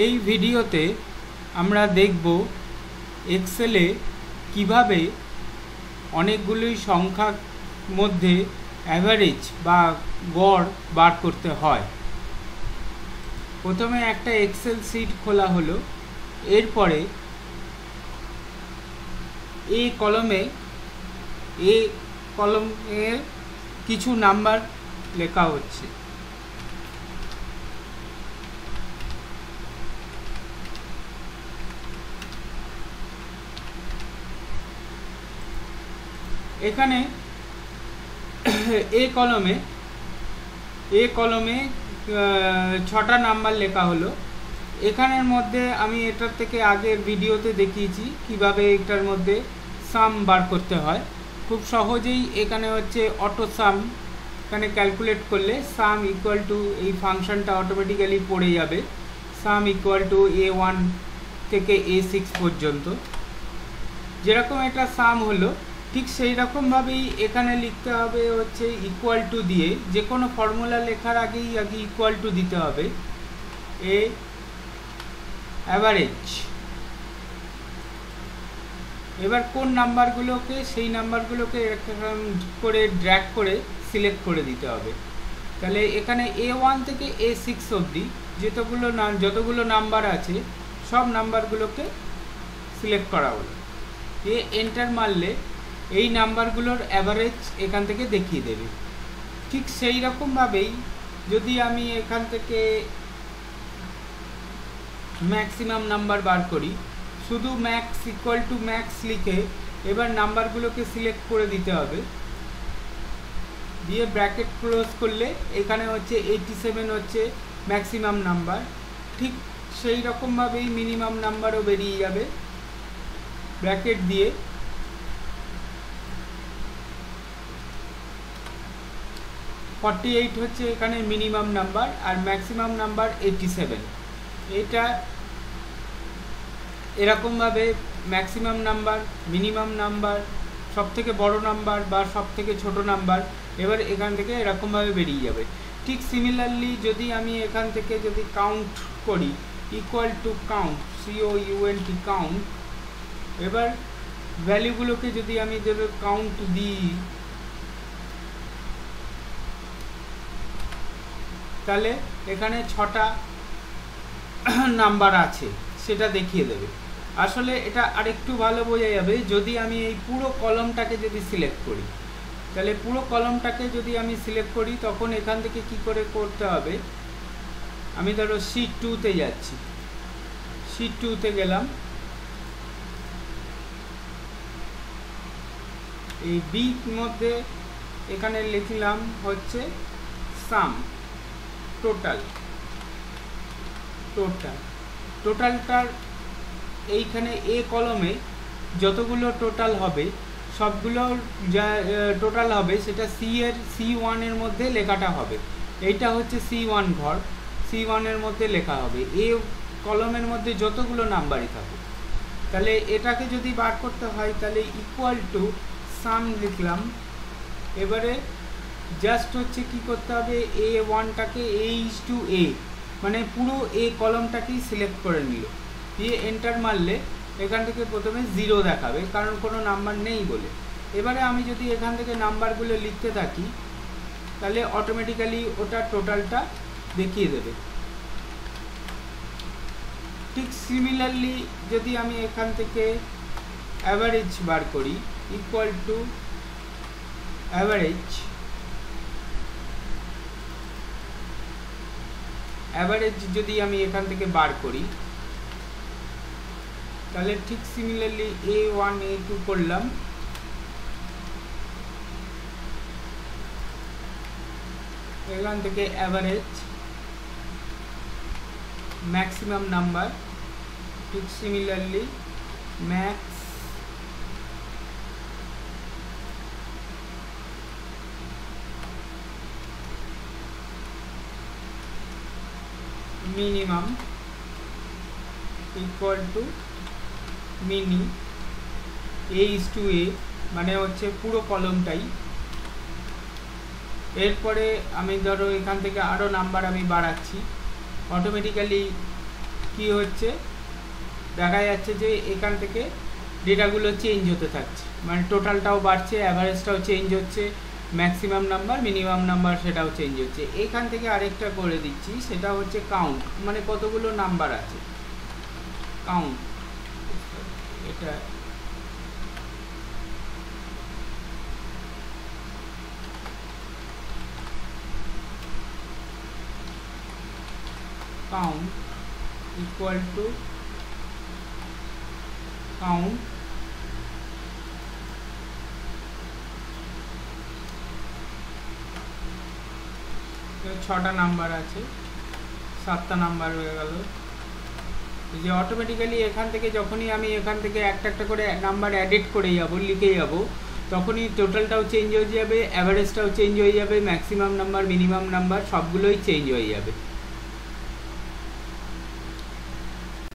এই ভিডিওতে আমরা দেখব এক্সেলে কিভাবে অনেকগুলি সংখ্যার মধ্যে অ্যাভারেজ বা গড় বার করতে হয়। প্রথমে একটা এক্সেল শিট খোলা হলো, এরপরে এই কলমের কিছু নাম্বার লেখা হচ্ছে। এখানে এ কলমে 6টা নাম্বার লেখা হলো। এখানের মধ্যে আমি এটার থেকে আগের ভিডিওতে দেখিয়েছি কিভাবে এটার মধ্যে সাম বার করতে হয়। খুব সহজেই এখানে হচ্ছে অটো সাম, এখানে ক্যালকুলেট করলে সাম ইকুয়াল টু এই ফাংশনটা অটোমেটিক্যালি পড়ে যাবে। সাম ইকুয়াল টু A1 থেকে A6 পর্যন্ত। যেরকম এটা সাম হলো ঠিক সেই রকমভাবেই এখানে লিখতে হবে হচ্ছে ইকুয়াল টু দিয়ে, যে কোনো ফর্মুলা লেখার আগেই আগে ইকুয়াল টু দিতে হবে। এ অ্যাভারেজ, এবার কোন নাম্বারগুলোকে সেই নাম্বারগুলোকে এরকম করে ড্র্যাগ করে সিলেক্ট করে দিতে হবে। তাহলে এখানে A1 থেকে A6 অবধি যতগুলো নাম্বার আছে সব নাম্বারগুলোকে সিলেক্ট করা হলো। এন্টার মারলে এই নাম্বারগুলোর অ্যাভারেজ এখান থেকে দেখিয়ে দেবে। ঠিক সেই রকমভাবেই যদি আমি এখান থেকে ম্যাক্সিমাম নাম্বার বার করি, শুধু ম্যাক্স ইকুয়াল টু ম্যাক্স লিখে এবার নাম্বারগুলোকে সিলেক্ট করে দিতে হবে। দিয়ে ব্র্যাকেট ক্লোজ করলে এখানে হচ্ছে 87 হচ্ছে ম্যাক্সিমাম নাম্বার। ঠিক সেই রকমভাবেই মিনিমাম নাম্বারও বেরিয়ে যাবে। ব্র্যাকেট দিয়ে 48 হচ্ছে এখানে মিনিমাম নাম্বার আর ম্যাক্সিমাম নাম্বার 87। এটা এরকমভাবে ম্যাক্সিমাম নাম্বার, মিনিমাম নাম্বার, সবথেকে বড় নাম্বার বা সবথেকে ছোট নাম্বার এবার এখান থেকে এরকমভাবে বেরিয়ে যাবে। ঠিক সিমিলারলি যদি আমি এখান থেকে যদি কাউন্ট করি, equal to count, COUNT count, এবার ভ্যালুগুলোকে যদি আমি কাউন্ট দিই তাহলে এখানে 6টা নাম্বার আছে সেটা দেখিয়ে দেবে। আসলে এটা আরেকটু ভালো বোঝা যাবে যদি আমি এই পুরো কলমটাকে যদি সিলেক্ট করি। তাহলে পুরো কলমটাকে যদি আমি সিলেক্ট করি তখন এখান থেকে কি করে করতে হবে, আমি ধরো শিট 2তে যাচ্ছি, শিট 2তে গেলাম, এই বির মধ্যে এখানে লিখলাম হচ্ছে সাম, টোটালটার এইখানে এ কলমে যতগুলো টোটাল হবে সবগুলো যা টোটাল হবে সেটা C1 এর মধ্যে লেখাটা হবে। এইটা হচ্ছে C1 ঘর, C1 এর মধ্যে লেখা হবে এ কলমের মধ্যে যতগুলো নাম্বারই থাকে। তাহলে এটাকে যদি বার করতে হয় তাহলে ইকুয়াল টু সাম লিখলাম। এবারে জাস্ট হচ্ছে কি করতে হবে, A1টাকে A মানে পুরো এ কলমটাকেই সিলেক্ট করে নিল। দিয়ে এন্টার মারলে এখান থেকে প্রথমে 0 দেখাবে কারণ কোনো নাম্বার নেই বলে। এবারে আমি যদি এখান থেকে নাম্বারগুলো লিখতে থাকি তাহলে অটোমেটিক্যালি ওটা টোটালটা দেখিয়ে দেবে। ঠিক সিমিলারলি যদি আমি এখান থেকে অ্যাভারেজ বার করি, ইকুয়াল টু অ্যাভারেজ যদি আমি এখান থেকে বার করি তাহলে ঠিক সিমিলারলি A1 A2 করলাম, এখান থেকে অ্যাভারেজ ম্যাক্সিমাম নাম্বার, ঠিক similarly max minimum equal to mini A:A, মানে হচ্ছে পুরো কলমটাই। এরপরে আমি ধরো এখান থেকে আরও নাম্বার আমি বাড়াচ্ছি, অটোমেটিক্যালি কি হচ্ছে, দেখা যাচ্ছে যে এখান থেকে ডেটাগুলো চেঞ্জ হতে থাকছে, মানে টোটালটাও বাড়ছে, অ্যাভারেজটাও চেঞ্জ হচ্ছে, ম্যাক্সিমাম নাম্বার মিনিমাম নাম্বার সেটাও চেঞ্জ হচ্ছে। এখান থেকে আরেকটা করে দিচ্ছি, সেটা হচ্ছে কাউন্ট, মানে কতগুলো নাম্বার আছে, কাউন্ট। এটা count equal to count ছটা নাম্বার আছে, 7টা নাম্বার হয়ে গেল। যে অটোমেটিক্যালি এখান থেকে যখনই আমি এখান থেকে একটা একটা করে নাম্বার অ্যাডিট করে যাব, লিখে যাব, তখনই টোটালটাও চেঞ্জ হয়ে যাবে, অ্যাভারেজটাও চেঞ্জ হয়ে যাবে, ম্যাক্সিমাম নাম্বার মিনিমাম নাম্বার সবগুলোই চেঞ্জ হয়ে যাবে।